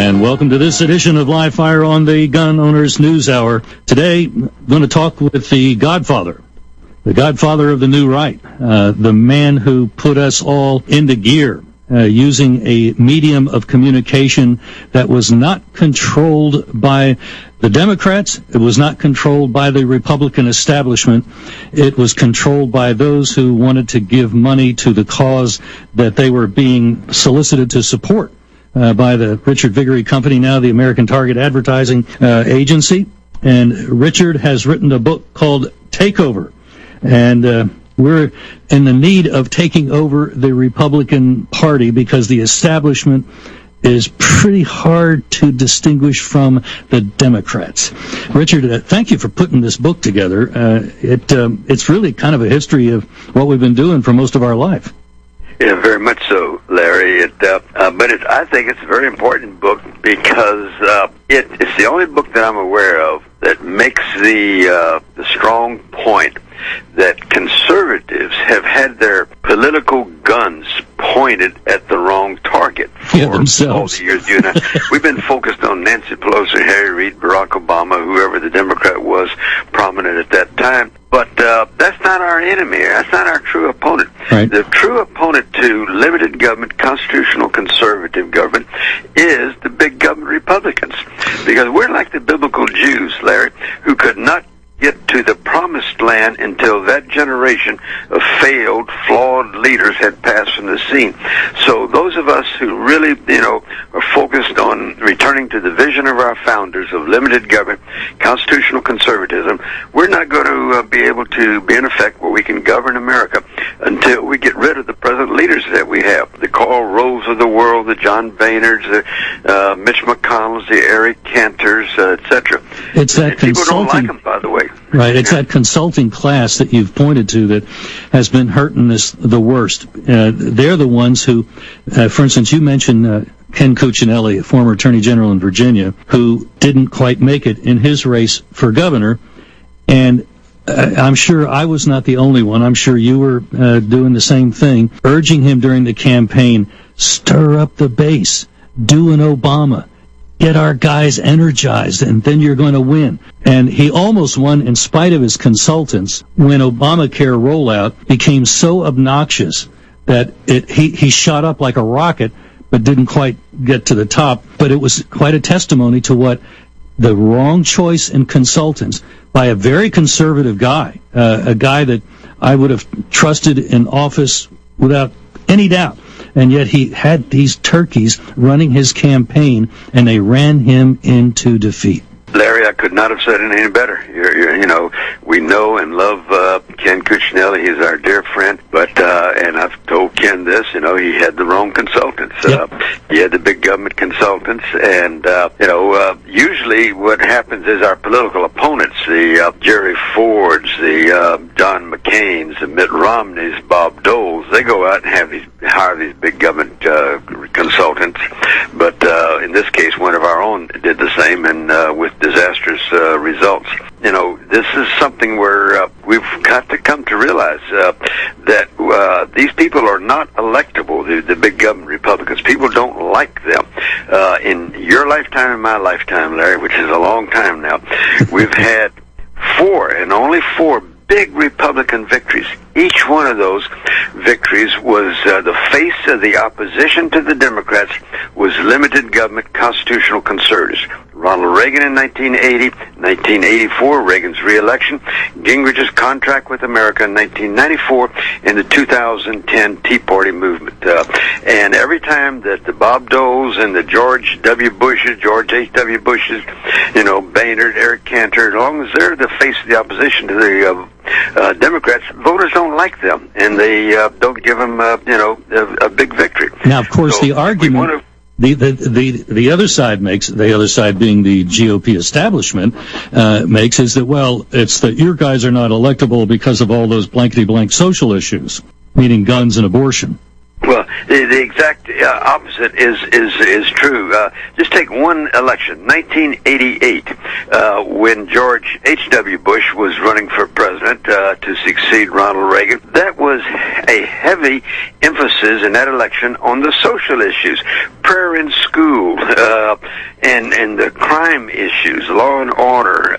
And welcome to this edition of Live Fire on the Gun Owners News Hour. Today, I'm going to talk with the godfather of the new right, the man who put us all into gear, using a medium of communication that was not controlled by the Democrats. It was not controlled by the Republican establishment. It was controlled by those who wanted to give money to the cause that they were being solicited to support by the Richard Viguerie Company, now the American Target Advertising Agency. And Richard has written a book called Takeover. And we're in the need of taking over the Republican Party because the establishment is pretty hard to distinguish from the Democrats. Richard, thank you for putting this book together. It's really kind of a history of what we've been doing for most of our life. Yeah, very much so, Larry. I think it's a very important book because it's the only book that I'm aware of that makes the strong point that conservatives have had their political guns pointed at the wrong target for all the years. You and I, we've been focused on Nancy Pelosi, Harry Reid, Barack Obama, whoever the Democrat was prominent at that time. But that's not our enemy. That's not our true opponent. Right. The true opponent to limited government, constitutional conservative government, is the big government Republicans. Because we're like the biblical Jews, Larry, who could not get to the promised land until that generation of failed, flawed leaders had passed from the scene. So those of us who really, are focused on returning to the vision of our founders of limited government, constitutional conservatism, we're not going to be able to be in effect where we can govern America until we get rid of the present leaders that we have. The Karl Roves of the world, the John Boehnards, the Mitch McConnells, the Eric Cantors, etc. It's that people don't like them, by the way. Right, it's that consulting class that you've pointed to that has been hurting this the worst. They're the ones who, for instance, you mentioned Ken Cuccinelli, a former attorney general in Virginia, who didn't quite make it in his race for governor. And I'm sure I was not the only one. I'm sure you were doing the same thing, urging him during the campaign, stir up the base, do an Obama, get our guys energized, and then you're going to win. And he almost won in spite of his consultants when Obamacare rollout became so obnoxious that he shot up like a rocket, but didn't quite get to the top. But it was quite a testimony to what the wrong choice in consultants by a very conservative guy, a guy that I would have trusted in office without any doubt. And yet he had these turkeys running his campaign, and they ran him into defeat. Larry, I could not have said it any better. We know and love Ken Cuccinelli. He's our dear friend. But and I've told Ken this. He had the wrong consultants. Yep. He had the big government consultants, and usually what happens is our political opponents, the Jerry Fords, the John McCain's, the Mitt Romney's, Bob Dole's, they go out and hire these big government consultants. But in this case, one of our own did the same, and with disastrous results. This is something where we've got to come to realize that these people are not electable, the big government Republicans. People don't like them. In your lifetime and my lifetime, Larry, which is a long time now, we've had only four big Republican victories. Each one of those victories was the face of the opposition to the Democrats was limited government constitutional conservatives. Ronald Reagan in 1980, 1984, Reagan's re-election, Gingrich's contract with America in 1994, and the 2010 Tea Party movement. And every time that the Bob Doles and the George H.W. Bushes, Boehnard, Eric Cantor, as long as they're the face of the opposition to the Democrats, voters don't like them, and they don't give them, a big victory. Now, of course, the argument the other side makes, the other side being the GOP establishment, makes is that, it's that your guys are not electable because of all those blankety-blank social issues, meaning guns and abortion. Well, the exact opposite is true. Just take one election, 1988, when George H.W. Bush was running for president to succeed Ronald Reagan. That was a heavy emphasis in that election on the social issues, prayer in school, and the crime issues, law and order,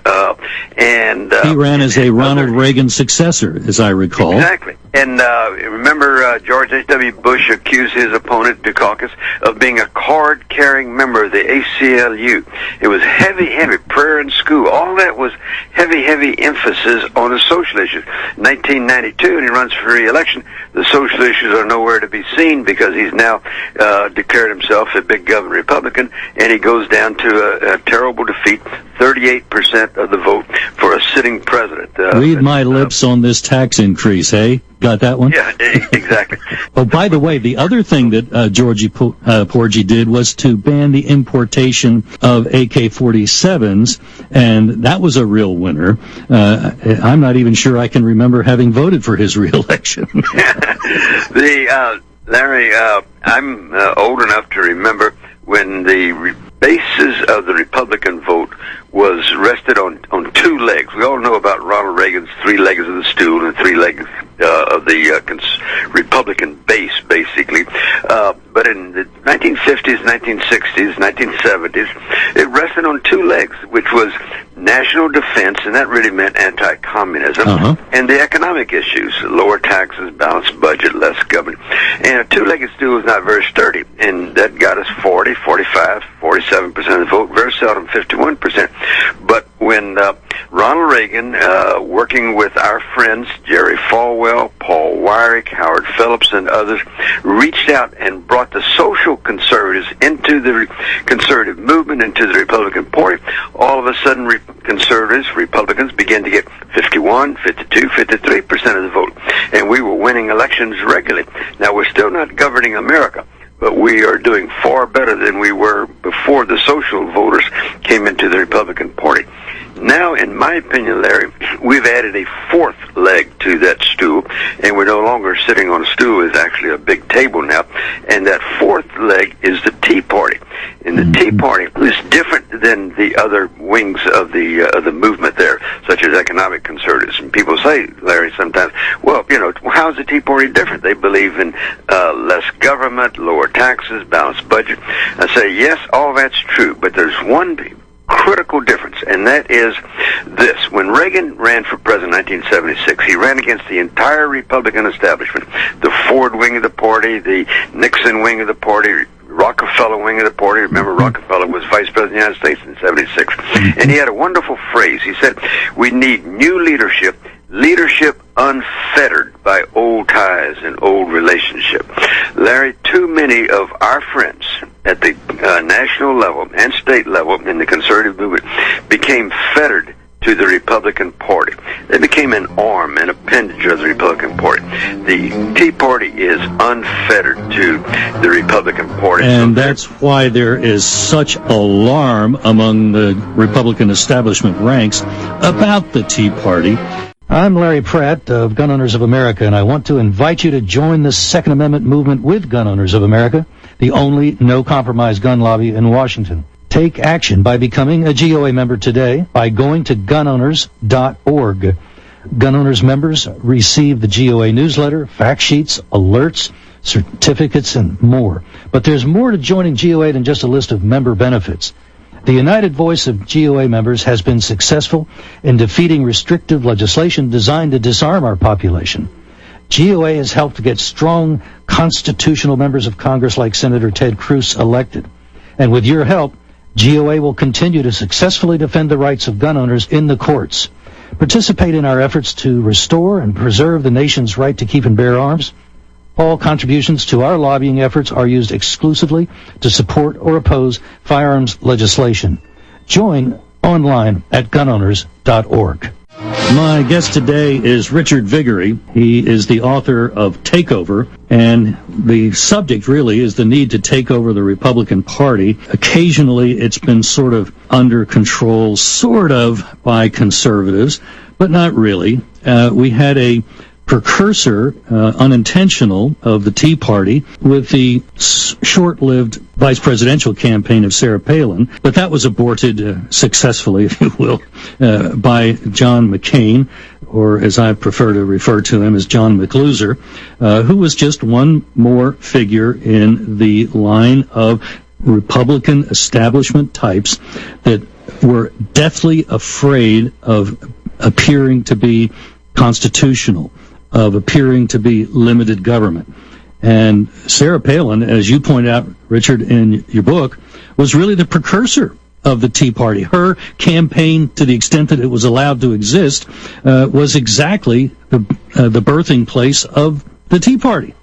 and he ran as a Ronald Reagan successor, as I recall. Exactly. And remember, George H.W. Bush accused his opponent, Dukakis, of being a card-carrying member of the ACLU. It was heavy prayer in school. All that was heavy emphasis on the social issues. 1992, and he runs for re-election, the social issues are nowhere to be seen because he's now declared himself a big government Republican, and he goes down to a terrible defeat, 38% of the vote for a sitting president. Read my lips on this tax increase, hey? Got that one? Yeah, exactly. Oh, by the way, the other thing that Georgie Porgy did was to ban the importation of AK-47s, and that was a real winner. I'm not even sure I can remember having voted for his reelection. Larry, I'm old enough to remember when the basis of the Republican vote was rested on two legs. We all know about Ronald Reagan's three legs of the stool and three legs of the Republican base, basically. But in the 1950s, 1960s, 1970s, it rested on two legs, which was national defense, and that really meant anti-communism, and the economic issues, lower taxes, balanced budget, less government. And a two-legged stool is not very sturdy, and that got us 40, 45, 47% of the vote, very seldom 51%. But when Ronald Reagan, working with our friends Jerry Falwell, Paul Weyrich, Howard Phillips, and others, reached out and brought the social conservatives into the conservative movement, into the Republican Party, all of a sudden conservatives, Republicans, began to get 51, 52, 53% of the vote. And we were winning elections regularly. Now, we're still not governing America, but we are doing far better than we were before the social voters came into the Republican Party. Now, in my opinion, Larry, we've added a fourth leg to that stool, and we're no longer sitting on a stool. It's actually a big table now, and that fourth leg is the Tea Party. And the Tea Party is different than the other wings of the movement there, such as economic conservatives. And people say, Larry, sometimes, well, how's the Tea Party different? They believe in less government, lower taxes, balanced budget. I say, yes, all that's true, but there's one critical difference, and that is this. When Reagan ran for president in 1976, he ran against the entire Republican establishment, the Ford wing of the party, the Nixon wing of the party, Rockefeller wing of the party. Remember, Rockefeller was vice president of the United States in 76. And he had a wonderful phrase. He said, we need new leadership unfettered by old ties and old relationship. Larry, too many of our friends at the national level and state level in the conservative movement became fettered to the Republican Party. They became an arm, an appendage of the Republican Party. The Tea Party is unfettered to the Republican Party. And that's why there is such alarm among the Republican establishment ranks about the Tea Party. I'm Larry Pratt of Gun Owners of America, and I want to invite you to join the Second Amendment movement with Gun Owners of America, the only no-compromise gun lobby in Washington. Take action by becoming a GOA member today by going to gunowners.org. Gun Owners members receive the GOA newsletter, fact sheets, alerts, certificates, and more. But there's more to joining GOA than just a list of member benefits. The united voice of GOA members has been successful in defeating restrictive legislation designed to disarm our population. GOA has helped to get strong constitutional members of Congress like Senator Ted Cruz elected. And with your help, GOA will continue to successfully defend the rights of gun owners in the courts. Participate in our efforts to restore and preserve the nation's right to keep and bear arms. All contributions to our lobbying efforts are used exclusively to support or oppose firearms legislation. Join online at gunowners.org. My guest today is Richard Viguerie. He is the author of Takeover, and the subject really is the need to take over the Republican Party. Occasionally it's been sort of under control, sort of, by conservatives, but not really. We had a precursor, unintentional, of the Tea Party with the short-lived vice presidential campaign of Sarah Palin, but that was aborted successfully, if you will, by John McCain, or as I prefer to refer to him as John McLoser, who was just one more figure in the line of Republican establishment types that were deathly afraid of appearing to be constitutional, of appearing to be limited government. And Sarah Palin, as you point out, Richard, in your book, was really the precursor of the Tea Party. Her campaign, to the extent that it was allowed to exist, was exactly the birthing place of the Tea Party.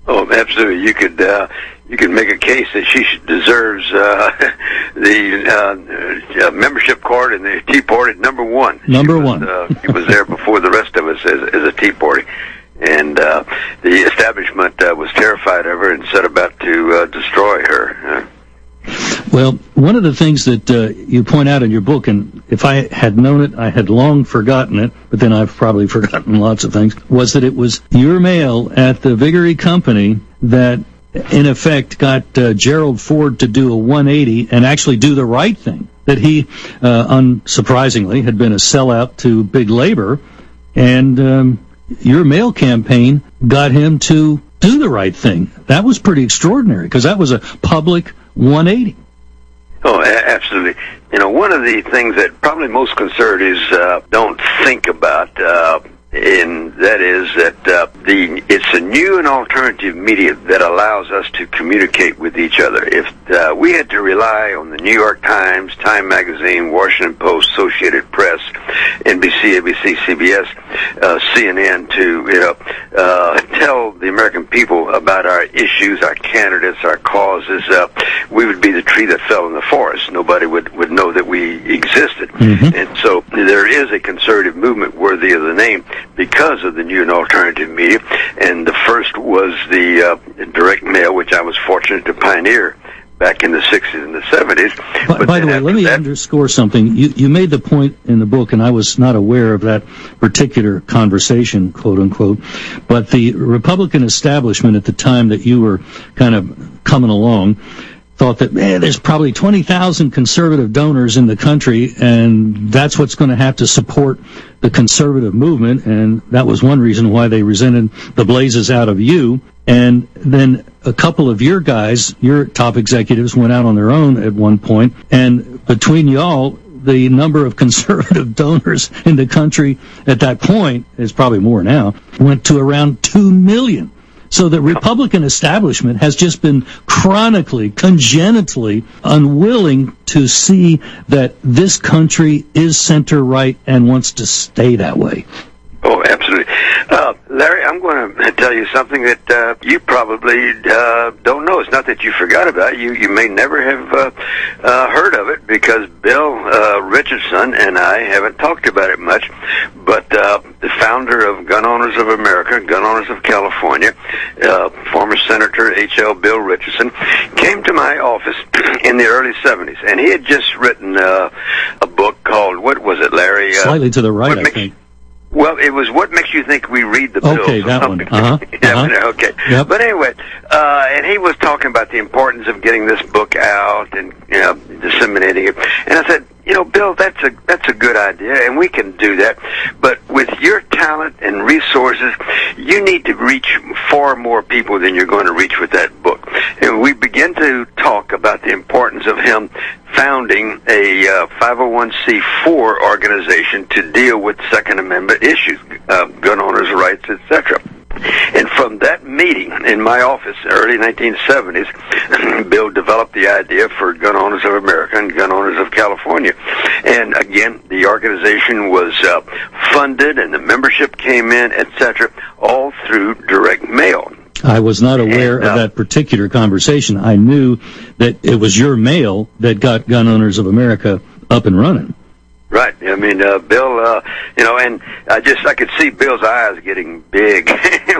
Oh, absolutely. You could make a case that she deserves the membership card in the Tea Party number one. She was there before the rest of us as a Tea Party. And the establishment was terrified of her and set about to destroy her. Well, one of the things that you point out in your book, and if I had known it, I had long forgotten it, but then I've probably forgotten lots of things, was that it was your mail at the Viggory Company that, in effect, got Gerald Ford to do a 180 and actually do the right thing. That he, unsurprisingly, had been a sellout to big labor, and your mail campaign got him to do the right thing. That was pretty extraordinary, because that was a public 180. Oh, absolutely. You know, one of the things that probably most conservatives don't think about, and that is that it's a new and alternative media that allows us to communicate with each other. If we had to rely on the New York Times, Time Magazine, Washington Post, Associated Press, NBC, ABC, CBS, CNN to tell the American people about our issues, our candidates, our causes, we would be the tree that fell in the forest. Nobody would know that we existed. Mm-hmm. And so there is a conservative movement worthy of the name because of the new and alternative media. And the first was the direct mail, which I was fortunate to pioneer back in the 60s and the 70s. By the way, let me underscore something. You made the point in the book, and I was not aware of that particular conversation, quote unquote, but the Republican establishment at the time that you were kind of coming along thought that, there's probably 20,000 conservative donors in the country, and that's what's going to have to support the conservative movement, and that was one reason why they resented the blazes out of you. And then a couple of your guys, your top executives, went out on their own at one point, and between y'all, the number of conservative donors in the country at that point, is probably more now, went to around 2 million. So the Republican establishment has just been chronically, congenitally unwilling to see that this country is center-right and wants to stay that way. Oh, absolutely. Larry, I'm going to tell you something that you probably don't know. It's not that you forgot about it. You may never have heard of it, because Bill Richardson and I haven't talked about it much, but the founder of Gun Owners of America, Gun Owners of California, former Senator H.L. Bill Richardson, came to my office in the early 70s, and he had just written a book called, what was it, Larry? Slightly to the right, I think. Well, it was What Makes You Think We Read the Bills. Okay, that one. Okay. Yep. But anyway, and he was talking about the importance of getting this book out and disseminating it. And I said, Bill, that's a good idea, and we can do that. But with your talent and resources, you need to reach far more people than you're going to reach with that book. And we began to talk about the importance of him founding a 501c4 organization to deal with Second Amendment issues, gun owners' rights, etc. And from that meeting in my office, early 1970s, Bill developed the idea for Gun Owners of America and Gun Owners of California. And again, the organization was funded, and the membership came in, etc., all through direct mail. I was not aware of that particular conversation. I knew that it was your mail that got Gun Owners of America up and running. Right. I mean, Bill, and I could see Bill's eyes getting big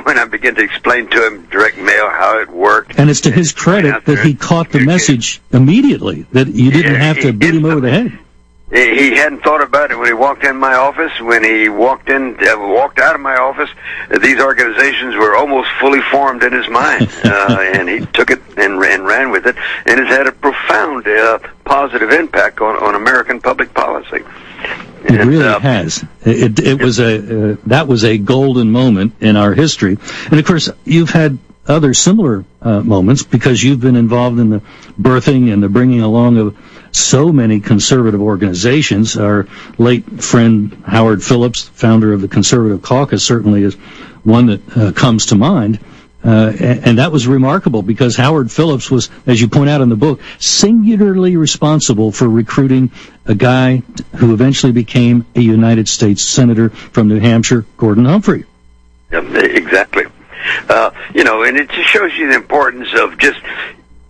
when I began to explain to him direct mail, how it worked. And it's to his credit that he caught the message immediately, that you didn't have to beat him over the head. He hadn't thought about it when he walked in my office. When he walked out of my office, these organizations were almost fully formed in his mind, and he took it and ran with it, and has had a profound positive impact on American public policy. It really has. It was that was a golden moment in our history, and of course you've had other similar moments because you've been involved in the birthing and the bringing along of so many conservative organizations. Our late friend Howard Phillips, founder of the Conservative Caucus, certainly is one that comes to mind. And that was remarkable because Howard Phillips was, as you point out in the book, singularly responsible for recruiting a guy who eventually became a United States Senator from New Hampshire, Gordon Humphrey. Yep, exactly. And it just shows you the importance of just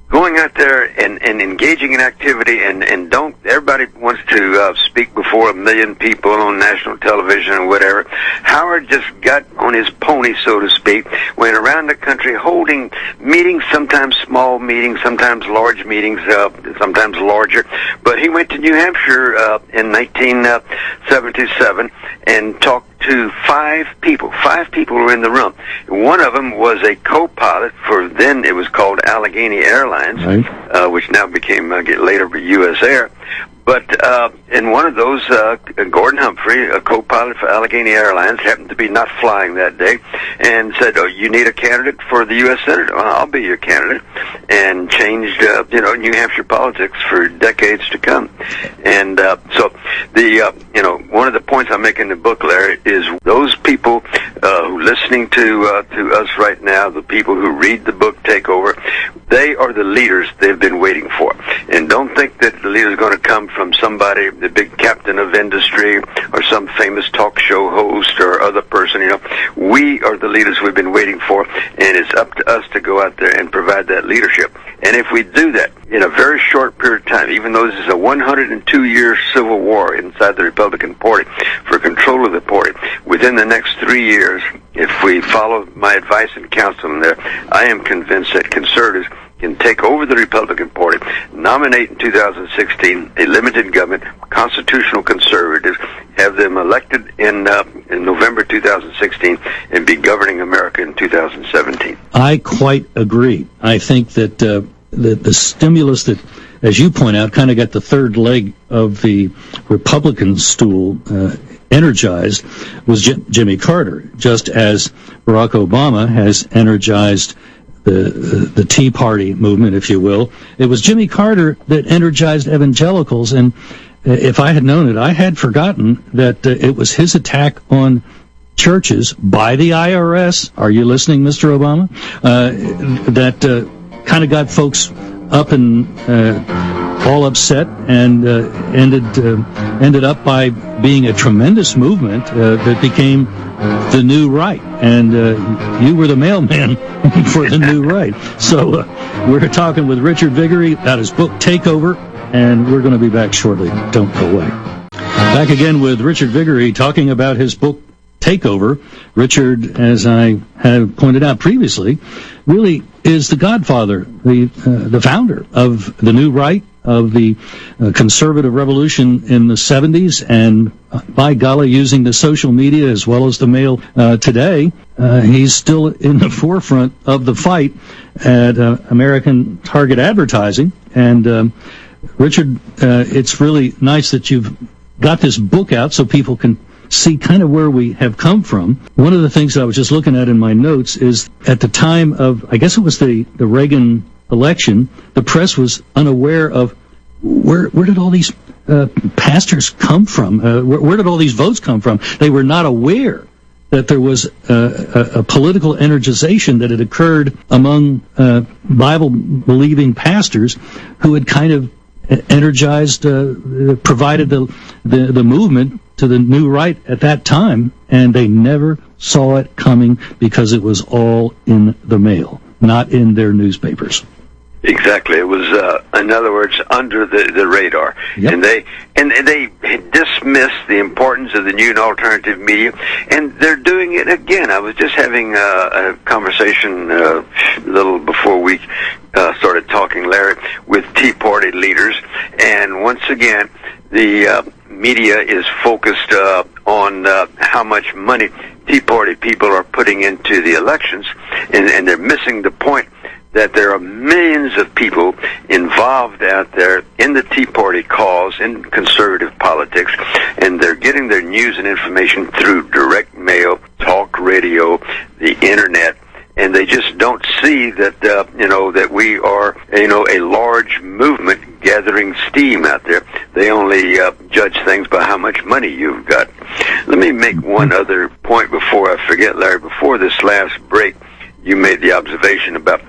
going out there and engaging in activity, and don't, everybody wants to speak before 1 million people on national television or whatever. Howard just got on his pony, so to speak, went around the country holding meetings, sometimes small meetings, sometimes large meetings, sometimes larger. But he went to New Hampshire in 1977 and talked to 5 people. 5 people were in the room. One of them was a co-pilot for, then it was called Allegheny Airlines, right, which now became later U.S. Air. But in one of those, Gordon Humphrey, a co-pilot for Allegheny Airlines, happened to be not flying that day, and said, "Oh, you need a candidate for the U.S. Senate? Well, I'll be your candidate," and changed, New Hampshire politics for decades to come. And so the, one of the points I make in the book, Larry, is those people who are listening to us right now, the people who read the book Take Over, they are the leaders they've been waiting for. And don't think that the leader is going to come from somebody, the big captain of industry, or some famous talk show host or other person. We are the leaders we've been waiting for, and it's up to us to go out there and provide that leadership. And if we do that in a very short period of time, even though this is a 102-year civil war inside the Republican Party for control of the party, within the next 3 years, if we follow my advice and counsel in there, I am convinced that conservatives can take over the Republican Party, nominate in 2016 a limited government, constitutional conservatives, have them elected in November 2016, and be governing America in 2017. I quite agree. I think that the stimulus that, as you point out, kind of got the third leg of the Republican stool energized was Jimmy Carter, just as Barack Obama has energized the Tea Party movement, if you will. It was Jimmy Carter that energized evangelicals, and if I had known it, I had forgotten that it was his attack on churches by the IRS, are you listening, Mr. Obama, that kind of got folks up and all upset, and ended up by being a tremendous movement that became the new right. And you were the mailman for the new right. So we're talking with Richard Viguerie about his book Takeover, and we're going to be back shortly. Don't go away. Back again with Richard Viguerie talking about his book Takeover. Richard, as I have pointed out previously, really is the godfather, the founder of the new right, of the conservative revolution in the 70s, and by golly, using the social media as well as the mail today, he's still in the forefront of the fight at American Target Advertising. And Richard, it's really nice that you've got this book out so people can see kind of where we have come from. One of the things I was just looking at in my notes is at the time of, I guess it was the Reagan election, the press was unaware of where did all these pastors come from? Where did all these votes come from? They were not aware that there was a political energization that had occurred among Bible-believing pastors who had kind of energized, provided the movement to the new right at that time, and they never saw it coming because it was all in the mail, not in their newspapers. Exactly. It was, in other words, under the radar. Yep. And they dismissed the importance of the new and alternative media, and they're doing it again. I was just having a conversation a little before we started talking, Larry, with Tea Party leaders, and once again, the media is focused on how much money Tea Party people are putting into the elections, and they're missing the point that there are millions of people involved out there in the Tea Party cause, in conservative politics, and they're getting their news and information through direct mail, talk radio, the internet, and they just don't see that, that we are, a large movement gathering steam out there. They only judge things by how much money you've got. Let me make one other point before I forget, Larry. Before this last break, you made the observation about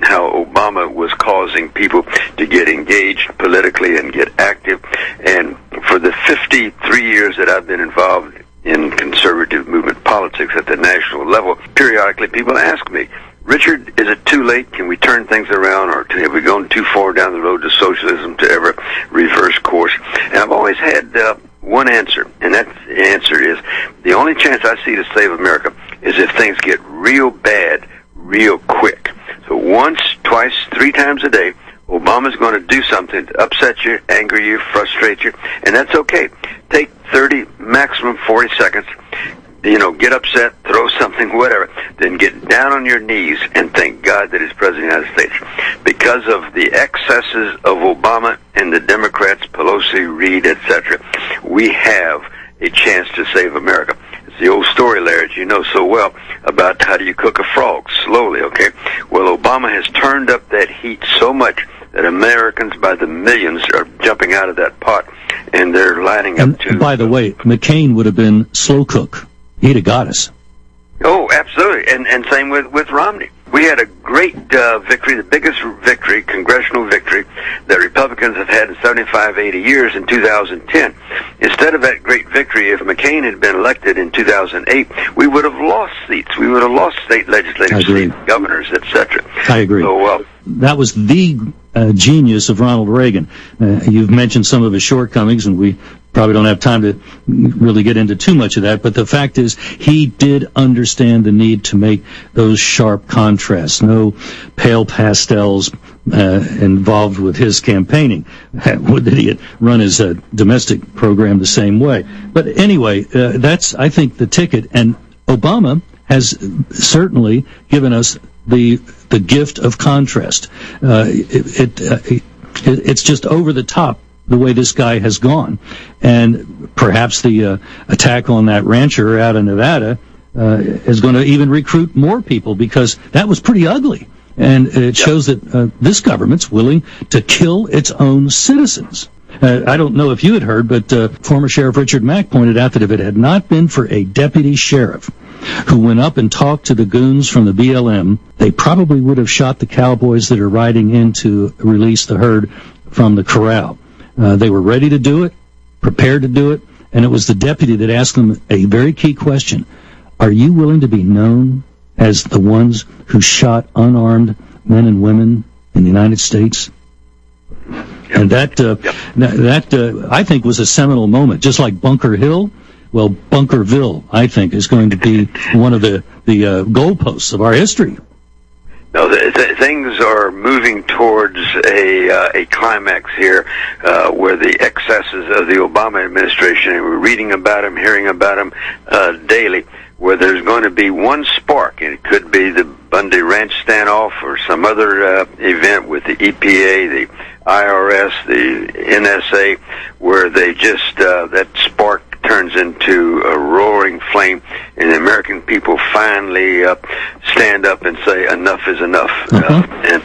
how Obama was causing people to get engaged politically and get active. And for the 53 years that I've been involved in conservative movement politics at the national level, periodically people ask me, Richard, is it too late? Can we turn things around, or have we gone too far down the road to socialism to ever reverse course? And I've always had one answer, and that answer is the only chance I see to save America is if things get real bad real quick. So once, twice, 3 times a day, Obama's going to do something to upset you, anger you, frustrate you, and that's okay. Take 30, maximum 40 seconds, get upset, throw something, whatever, then get down on your knees and thank God that he's President of the United States. Because of the excesses of Obama and the Democrats, Pelosi, Reid, etc., we have a chance to save America. It's the old story, Larry, as you know so well, about how do you cook a frog slowly, okay? Well, Obama has turned up that heat so much that Americans by the millions are jumping out of that pot, and they're lining up to... And by the way, McCain would have been slow cook. He'd have got us. Oh, absolutely, and same with Romney. We had a great victory, the biggest victory, congressional victory, that Republicans have had in 75, 80 years in 2010. Instead of that great victory, if McCain had been elected in 2008, we would have lost seats. We would have lost state legislative seats, governors, etc. I agree. So, that was the genius of Ronald Reagan. You've mentioned some of his shortcomings, and we probably don't have time to really get into too much of that, but the fact is he did understand the need to make those sharp contrasts, no pale pastels involved with his campaigning. Would the idiot run his domestic program the same way? But anyway, that's, I think, the ticket, and Obama has certainly given us the gift of contrast. It's just over the top the way this guy has gone, and perhaps the attack on that rancher out in Nevada is going to even recruit more people, because that was pretty ugly, and it shows that this government's willing to kill its own citizens. I don't know if you had heard, but former Sheriff Richard Mack pointed out that if it had not been for a deputy sheriff who went up and talked to the goons from the BLM, they probably would have shot the cowboys that are riding in to release the herd from the corral. They were ready to do it, prepared to do it, and it was the deputy that asked them a very key question. Are you willing to be known as the ones who shot unarmed men and women in the United States? And that I think was a seminal moment, just like Bunker Hill. Well, Bunkerville, I think, is going to be one of the goalposts of our history. No, things are moving towards a climax here, where the excesses of the Obama administration, and we're reading about them, hearing about them daily, where there's going to be one spark, and it could be the Bundy Ranch standoff or some other event with the EPA, the IRS, the NSA, where they just, that spark turns into a roaring flame, and the American people finally stand up and say enough is enough. And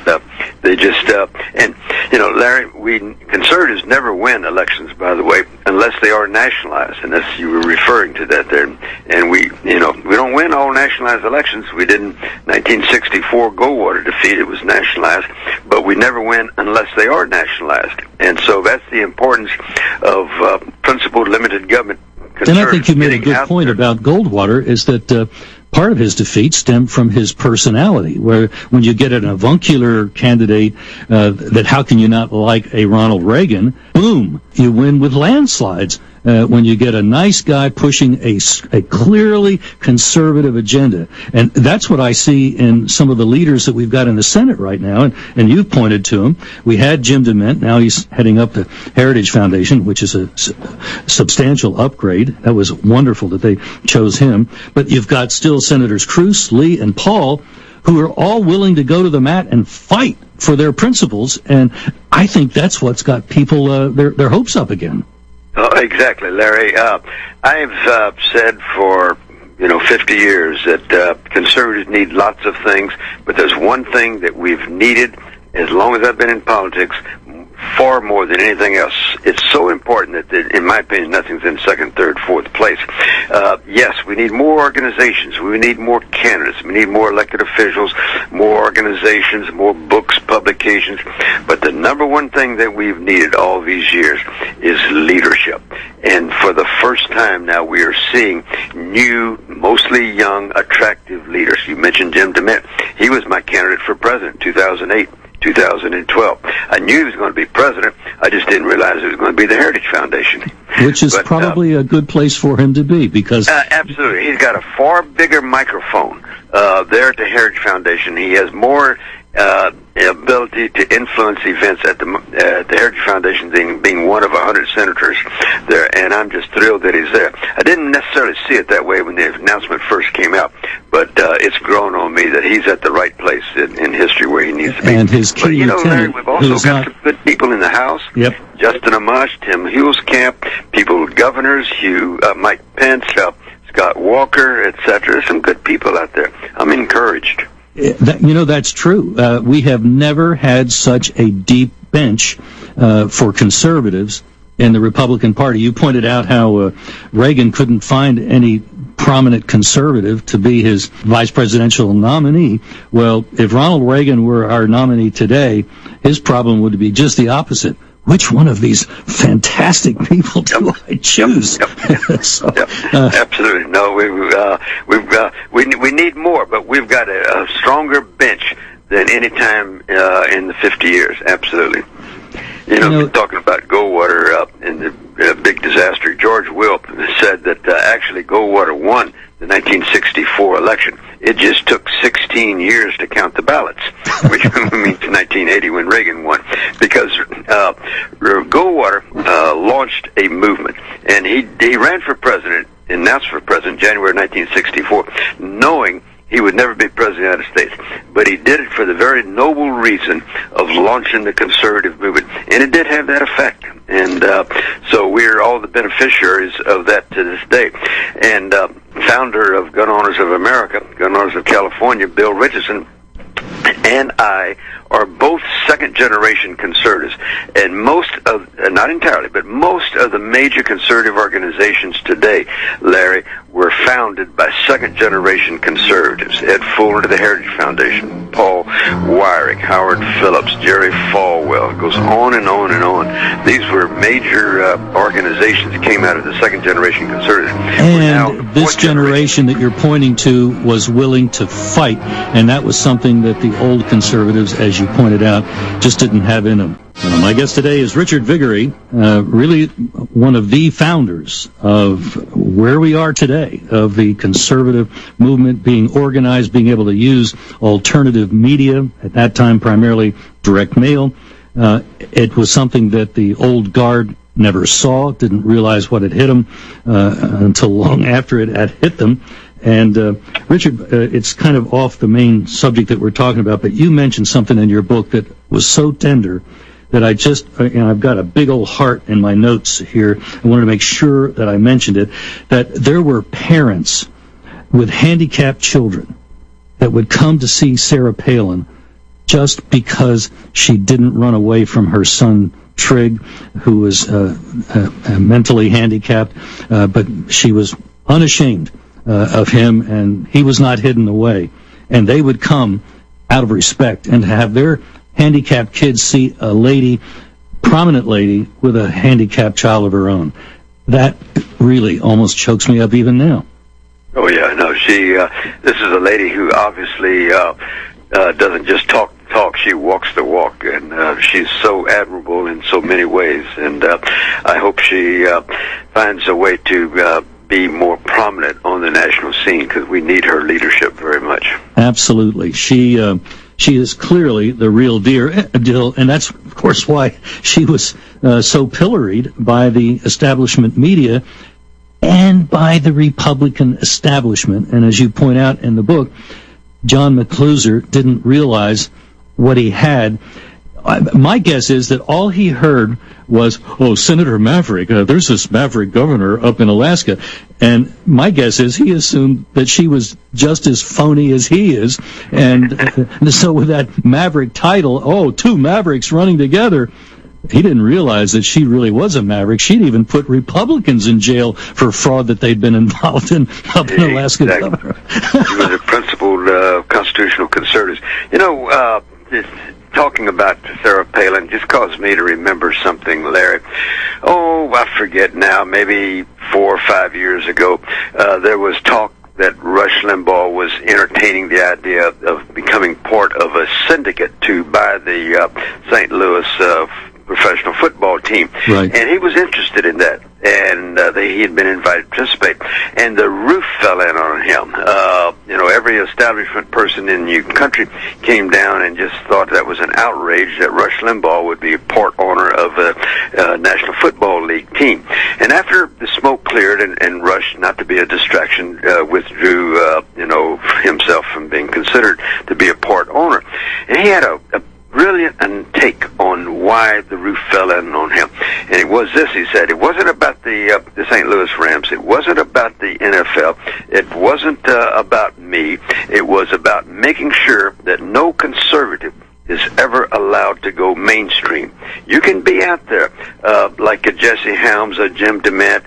they just and Larry, conservatives never win elections, by the way, unless they are nationalized, and that's, you were referring to that there. And we don't win all nationalized elections. We did in 1964 Goldwater defeat, it was nationalized, but we never win unless they are nationalized. And so that's the importance of principled limited government. And I think you made a good point about Goldwater, is that part of his defeat stemmed from his personality, where when you get an avuncular candidate, that how can you not like a Ronald Reagan, boom, you win with landslides. when you get a nice guy pushing a clearly conservative agenda. And that's what I see in some of the leaders that we've got in the Senate right now, and you've pointed to him. We had Jim DeMint. Now he's heading up the Heritage Foundation, which is a substantial upgrade. That was wonderful that they chose him. But you've got still Senators Cruz, Lee, and Paul, who are all willing to go to the mat and fight for their principles, and I think that's what's got people their hopes up again. Oh, exactly, Larry. I've said for 50 years that conservatives need lots of things, but there's one thing that we've needed as long as I've been in politics, far more than anything else. It's so important that, in my opinion, nothing's in second, third, fourth place. Yes, we need more organizations. We need more candidates. We need more elected officials, more organizations, more books, publications. But the number one thing that we've needed all these years is leadership. And for the first time now, we are seeing new, mostly young, attractive leaders. You mentioned Jim DeMint. He was my candidate for president in 2008. 2012. I knew he was going to be president. I just didn't realize it was going to be the Heritage Foundation. Which is probably a good place for him to be, because... absolutely. He's got a far bigger microphone there at the Heritage Foundation. He has more ability to influence events at the Heritage Foundation, being one of 100 senators there, and I'm just thrilled that he's there. I didn't necessarily see it that way when the announcement first came out, but it's grown on me that he's at the right place in history where he needs to be. And his key lieutenant, Larry, we've also got some good people in the House. Yep. Justin Amash, Tim Huelskamp, people, governors, Mike Pence, Scott Walker, etc. There's some good people out there. I'm encouraged. That's true. We have never had such a deep bench for conservatives in the Republican Party. You pointed out how Reagan couldn't find any prominent conservative to be his vice presidential nominee. Well, if Ronald Reagan were our nominee today, his problem would be just the opposite. Which one of these fantastic people do I choose? Absolutely. No, we need more, but we've got a stronger bench than any time in the 50 years. Absolutely. Talking about Goldwater in the big disaster, George Wilp said that actually Goldwater won the 1964 election. It just took 16 years to count the ballots, which means 1980 when Reagan won, because Goldwater launched a movement, and he ran for president, announced for president January 1964, knowing he would never be president of the United States. But he did it for the very noble reason of launching the conservative movement. And it did have that effect. And so we're all the beneficiaries of that to this day. And founder of Gun Owners of America, Gun Owners of California, Bill Richardson, and I are both second-generation conservatives. And most of, not entirely, but most of the major conservative organizations today, Larry, were founded by second-generation conservatives. Ed Fuller to the Heritage Foundation, Paul Weyrich, Howard Phillips, Jerry Falwell. It goes on and on and on. These were major organizations that came out of the second-generation conservatives. And this generation that you're pointing to was willing to fight, and that was something that the old conservatives, as you pointed out, just didn't have in them. My guest today is Richard Viguerie, really one of the founders of where we are today, of the conservative movement being organized, being able to use alternative media, at that time primarily direct mail. It was something that the old guard never saw, didn't realize what had hit them until long after it had hit them. And Richard, it's kind of off the main subject that we're talking about, but you mentioned something in your book that was so tender that I just, I've got a big old heart in my notes here. I wanted to make sure that I mentioned it, that there were parents with handicapped children that would come to see Sarah Palin just because she didn't run away from her son Trig, who was mentally handicapped, but she was unashamed of him, and he was not hidden away. And they would come out of respect and have their handicapped kids see a lady, prominent lady, with a handicapped child of her own. That really almost chokes me up even now. Oh, yeah, no, this is a lady who obviously doesn't just talk talk, she walks the walk, and she's so admirable in so many ways. And I hope she finds a way to be more prominent on the national scene, because we need her leadership very much. Absolutely. She is clearly the real deal, and that's, of course, why she was so pilloried by the establishment media and by the Republican establishment. And as you point out in the book, John McCluser didn't realize what he had. My guess is that all he heard was, oh, Senator Maverick, there's this Maverick governor up in Alaska. And my guess is he assumed that she was just as phony as he is. And so with that Maverick title, oh, two Mavericks running together, he didn't realize that she really was a Maverick. She'd even put Republicans in jail for fraud that they'd been involved in up in Alaska. Exactly. He was a principled constitutional conservative. You know, talking about Sarah Palin just caused me to remember something, Larry. Oh, I forget now, maybe 4 or 5 years ago, there was talk that Rush Limbaugh was entertaining the idea of becoming part of a syndicate to buy the St. Louis professional football team. Right. And he was interested in that. And he had been invited to participate. And the roof fell in on him. Every establishment person in the country came down and just thought that was an outrage that Rush Limbaugh would be a part owner of a National Football League team. And after the smoke cleared and Rush, not to be a distraction, withdrew, himself from being considered to be a part owner. And he had a brilliant take on why the roof fell in on him. And it was this, he said. It wasn't about the St. Louis Rams. It wasn't about the NFL. It wasn't about me. It was about making sure that no conservative is ever allowed to go mainstream. You can be out there like a Jesse Helms, a Jim DeMint,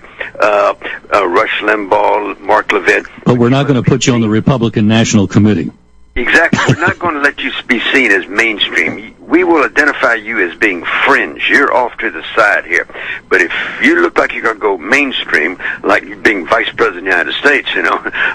Rush Limbaugh, Mark Levin. But we're not going to put you on the Republican National Committee. Exactly. We're not going to let you be seen as mainstream. We will identify you as being fringe. You're off to the side here. But if you look like you're going to go mainstream, like being Vice President of the United States,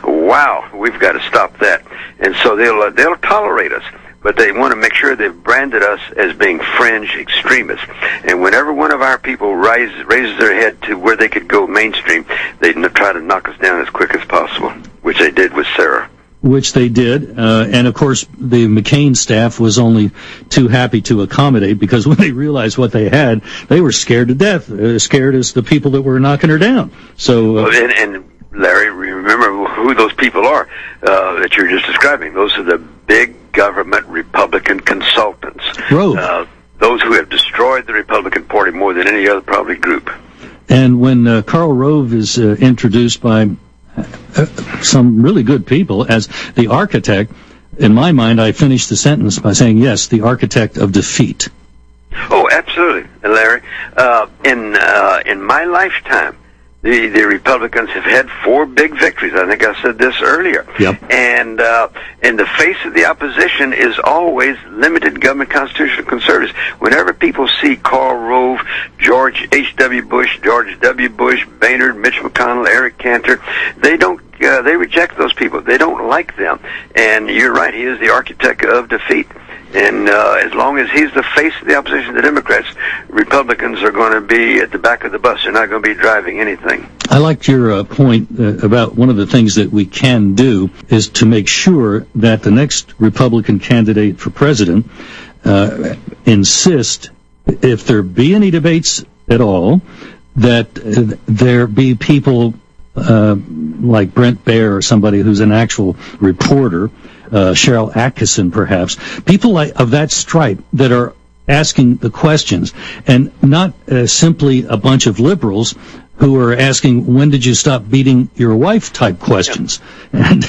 wow, we've got to stop that. And so they'll tolerate us, but they want to make sure they've branded us as being fringe extremists. And whenever one of our people raises their head to where they could go mainstream, they try to knock us down as quick as possible, which they did with Sarah. Which they did, and of course the McCain staff was only too happy to accommodate, because when they realized what they had, they were scared to death, scared as the people that were knocking her down. So, and Larry, remember who those people are that you're just describing. Those are the big government Republican consultants. Rove. Those who have destroyed the Republican Party more than any other probably group. And when Karl Rove is introduced by some really good people as the architect, in my mind, I finished the sentence by saying, yes, the architect of defeat. Oh, absolutely, Larry. In my lifetime, the Republicans have had 4 big victories. I think I said this earlier. Yep. And the face of the opposition is always limited government constitutional conservatives. Whenever people see Karl Rove, George H.W. Bush, George W. Bush, Boehner, Mitch McConnell, Eric Cantor, they reject those people. They don't like them. And you're right, he is the architect of defeat. And as long as he's the face of the opposition to Democrats, Republicans are going to be at the back of the bus. They're not going to be driving anything. I liked your point about one of the things that we can do is to make sure that the next Republican candidate for president insist, if there be any debates at all, that there be people like Brent Baer or somebody who's an actual reporter, Cheryl Atkinson perhaps, people of that stripe that are asking the questions, and not simply a bunch of liberals who are asking, when did you stop beating your wife type questions. Yeah. And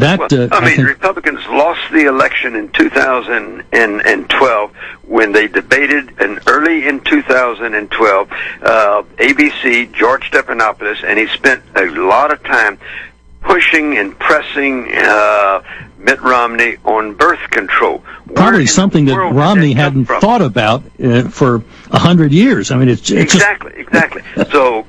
that I think Republicans lost the election in 2012 when they debated, and early in 2012 ABC, George Stephanopoulos, and he spent a lot of time pushing and pressing Mitt Romney on birth control. Probably something that Romney hadn't thought about for 100 years. I mean, it's exactly. So,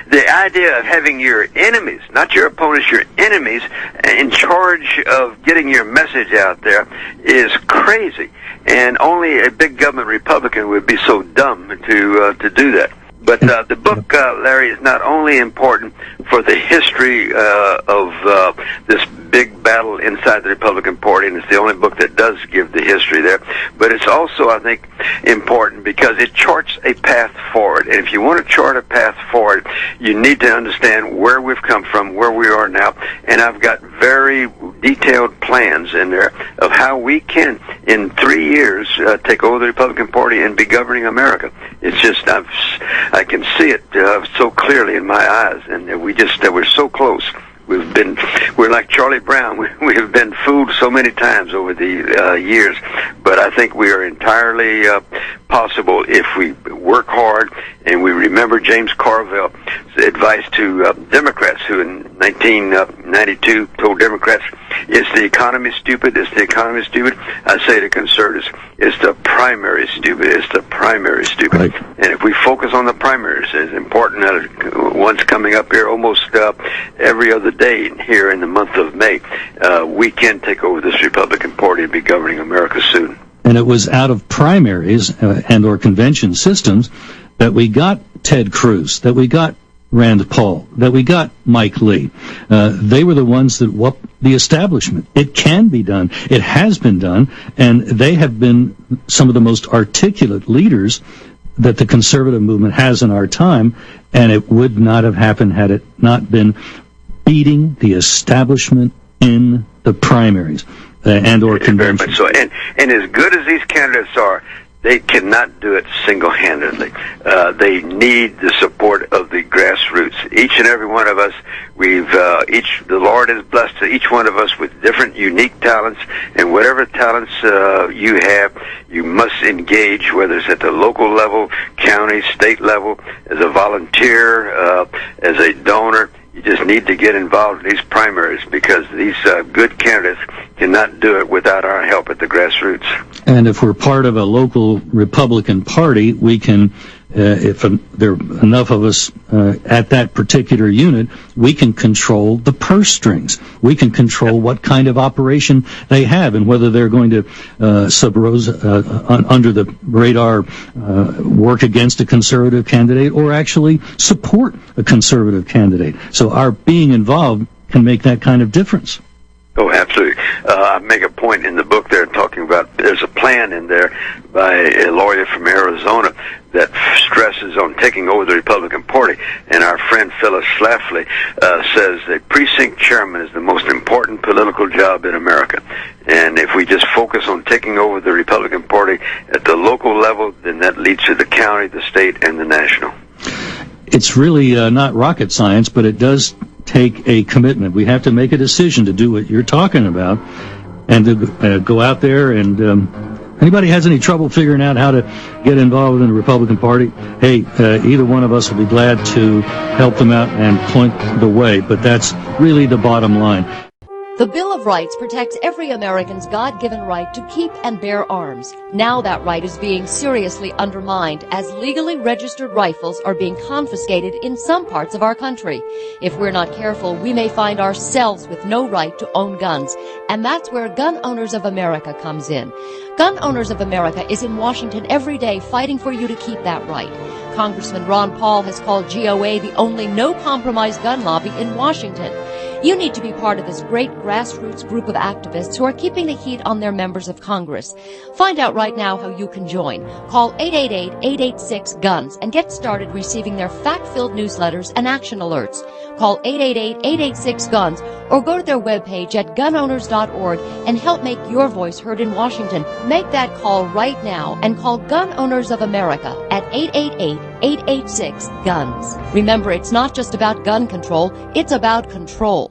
the idea of having your enemies, not your opponents, your enemies, in charge of getting your message out there is crazy. And only a big government Republican would be so dumb to do that. But the book, Larry, is not only important for the history of this big battle inside the Republican Party, and it's the only book that does give the history there, but it's also, I think, important because it charts a path forward. And if you want to chart a path forward, you need to understand where we've come from, where we are now, and I've got very detailed plans in there of how we can, in 3 years, take over the Republican Party and be governing America. It's just, I can see it so clearly in my eyes, and we're so close. We're like Charlie Brown. We have been fooled so many times over the years, but I think we are entirely possible if we work hard and we remember James Carville's advice to Democrats, who in 1992 told Democrats, "Is the economy stupid? Is the economy stupid?" I say to conservatives, "It's the primary stupid. It's the primary stupid." Right. And if we focus on the primaries, as important as one's coming up here almost every other day here in the month of May, we can take over this Republican Party and be governing America soon. And it was out of primaries and or convention systems that we got Ted Cruz, that we got Rand Paul, that we got Mike Lee. They were the ones that whooped the establishment. It can be done. It has been done. And they have been some of the most articulate leaders that the conservative movement has in our time. And it would not have happened had it not been beating the establishment in the primaries and or conventions. Very much so. And as good as these candidates are, they cannot do it single-handedly. They need the support of the grassroots. Each and every one of us, the Lord has blessed each one of us with different, unique talents, and whatever talents you have, you must engage, whether it's at the local level, county, state level, as a volunteer, as a donor. You just need to get involved in these primaries because these good candidates cannot do it without our help at the grassroots. And if we're part of a local Republican Party, we can, if there are enough of us at that particular unit, we can control the purse strings. We can control what kind of operation they have and whether they're going to sub-rose under the radar work against a conservative candidate or actually support a conservative candidate. So our being involved can make that kind of difference. Oh, absolutely. I make a point in the book there talking about there's a plan in there by a lawyer from Arizona that stresses on taking over the Republican Party. And our friend Phyllis Schlafly says the precinct chairman is the most important political job in America. And if we just focus on taking over the Republican Party at the local level, then that leads to the county, the state, and the national. It's really not rocket science, but it does take a commitment. We have to make a decision to do what you're talking about and to go out there and anybody has any trouble figuring out how to get involved in the Republican Party, hey, either one of us will be glad to help them out and point the way, but that's really the bottom line. The Bill of Rights protects every American's God-given right to keep and bear arms. Now that right is being seriously undermined as legally registered rifles are being confiscated in some parts of our country. If we're not careful, we may find ourselves with no right to own guns, and that's where Gun Owners of America comes in. Gun Owners of America is in Washington every day fighting for you to keep that right. Congressman Ron Paul has called GOA the only no-compromise gun lobby in Washington. You need to be part of this great grassroots group of activists who are keeping the heat on their members of Congress. Find out right now how you can join. Call 888-886-GUNS and get started receiving their fact-filled newsletters and action alerts. Call 888-886-GUNS or go to their webpage at gunowners.org and help make your voice heard in Washington. Make that call right now and call Gun Owners of America at 888-886-GUNS. Remember, it's not just about gun control, it's about control.